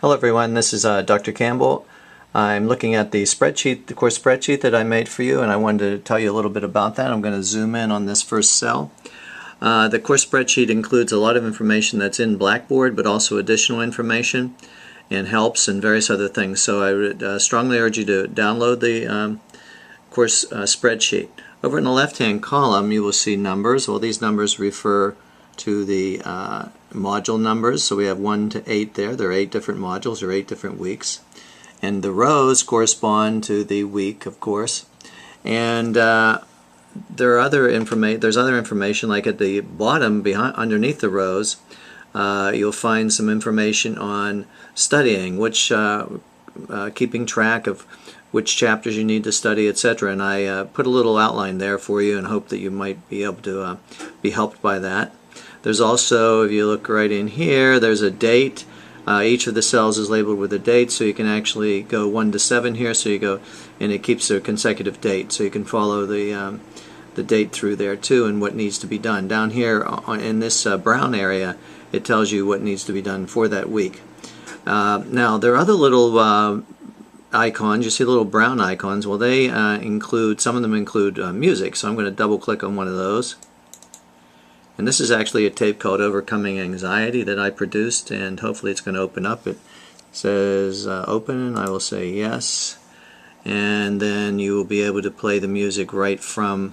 Hello everyone, this is Dr. Campbell. I'm looking at the spreadsheet, the course spreadsheet that I made for you, and I wanted to tell you a little bit about that. I'm going to zoom in on this first cell. The course spreadsheet includes a lot of information that's in Blackboard, but also additional information and helps and various other things. So I would strongly urge you to download the course spreadsheet. Over in the left-hand column, you will see numbers. Well, these numbers refer to the module numbers, so we have 1 to 8 there. There are 8 different modules or 8 different weeks, and the rows correspond to the week, of course. And there's other information, like at the bottom, underneath the rows, you'll find some information on studying, which keeping track of which chapters you need to study, etc. And I put a little outline there for you and hope that you might be able to be helped by that. There's also, if you look right in here, there's a date. Each of the cells is labeled with a date, so you can actually go 1 to 7 here, so you go, and it keeps a consecutive date, so you can follow the date through there too and what needs to be done. Down here in this brown area, it tells you what needs to be done for that week. Now, there are other little icons. You see the little brown icons. Well, they include, some of them include music, so I'm going to double click on one of those. And this is actually a tape called Overcoming Anxiety that I produced, and hopefully it's going to open up. It says open, and I will say yes, and then you will be able to play the music right from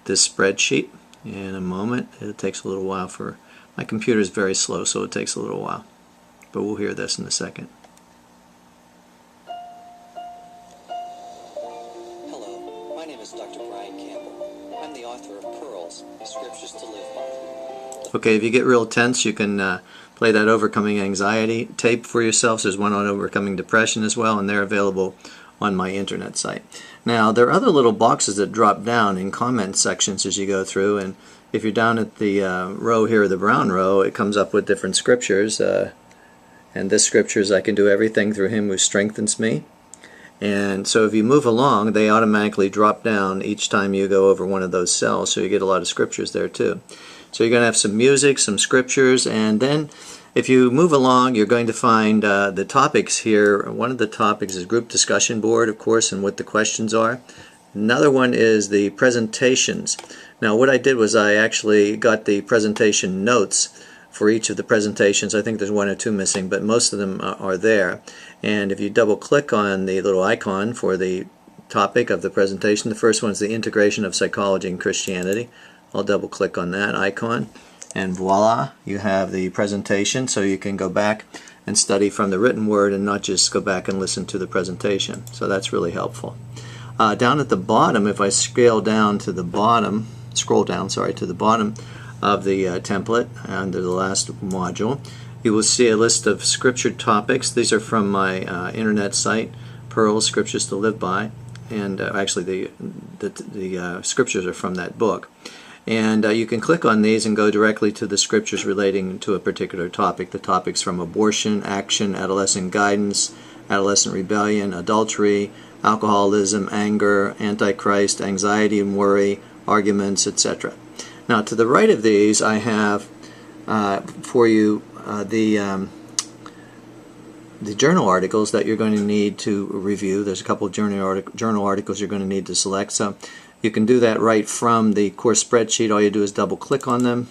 this spreadsheet in a moment. It takes a little while for, my computer is very slow, so it takes a little while, but we'll hear this in a second. Hello, my name is Dr. Campbell. I'm the author of Pearls, Scriptures to Live By. Okay, if you get real tense, you can play that Overcoming Anxiety tape for yourself. There's one on Overcoming Depression as well, and they're available on my internet site. Now, there are other little boxes that drop down in comment sections as you go through, and if you're down at the row here, the brown row, it comes up with different scriptures, and this scripture is, I can do everything through him who strengthens me. And so if you move along, they automatically drop down each time you go over one of those cells, so you get a lot of scriptures there too. So you're going to have some music, some scriptures, and then if you move along, you're going to find the topics here. One of the topics is group discussion board, of course, and what the questions are. Another one is the presentations. Now, what I did was I actually got the presentation notes for each of the presentations. I think there's 1 or 2 missing, but most of them are there. And if you double click on the little icon for the topic of the presentation, the first one is the integration of psychology and Christianity. I'll double click on that icon, and voila, you have the presentation, so you can go back and study from the written word and not just go back and listen to the presentation. So that's really helpful. Down at the bottom, if I scroll down to the bottom, to the bottom of the template under the last module, you will see a list of scripture topics. These are from my internet site, Pearls, Scriptures to Live By, and actually the scriptures are from that book. And you can click on these and go directly to the scriptures relating to a particular topic. The topics from abortion, action, adolescent guidance, adolescent rebellion, adultery, alcoholism, anger, antichrist, anxiety and worry, arguments, etc. Now, to the right of these, I have for you the journal articles that you're going to need to review. There's a couple of journal articles you're going to need to select. So you can do that right from the course spreadsheet. All you do is double click on them,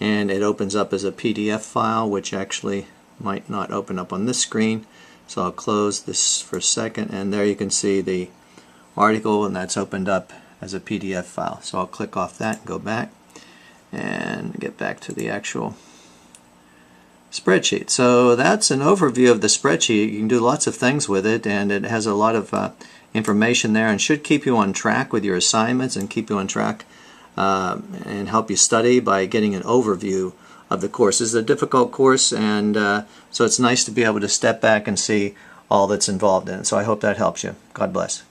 and it opens up as a PDF file, which actually might not open up on this screen. So I'll close this for a second, and there you can see the article, and that's opened up as a PDF file. So I'll click off that and go back and get back to the actual spreadsheet. So that's an overview of the spreadsheet. You can do lots of things with it, and it has a lot of information there and should keep you on track with your assignments and keep you on track and help you study by getting an overview of the course. This is a difficult course, and so it's nice to be able to step back and see all that's involved in it. So I hope that helps you. God bless.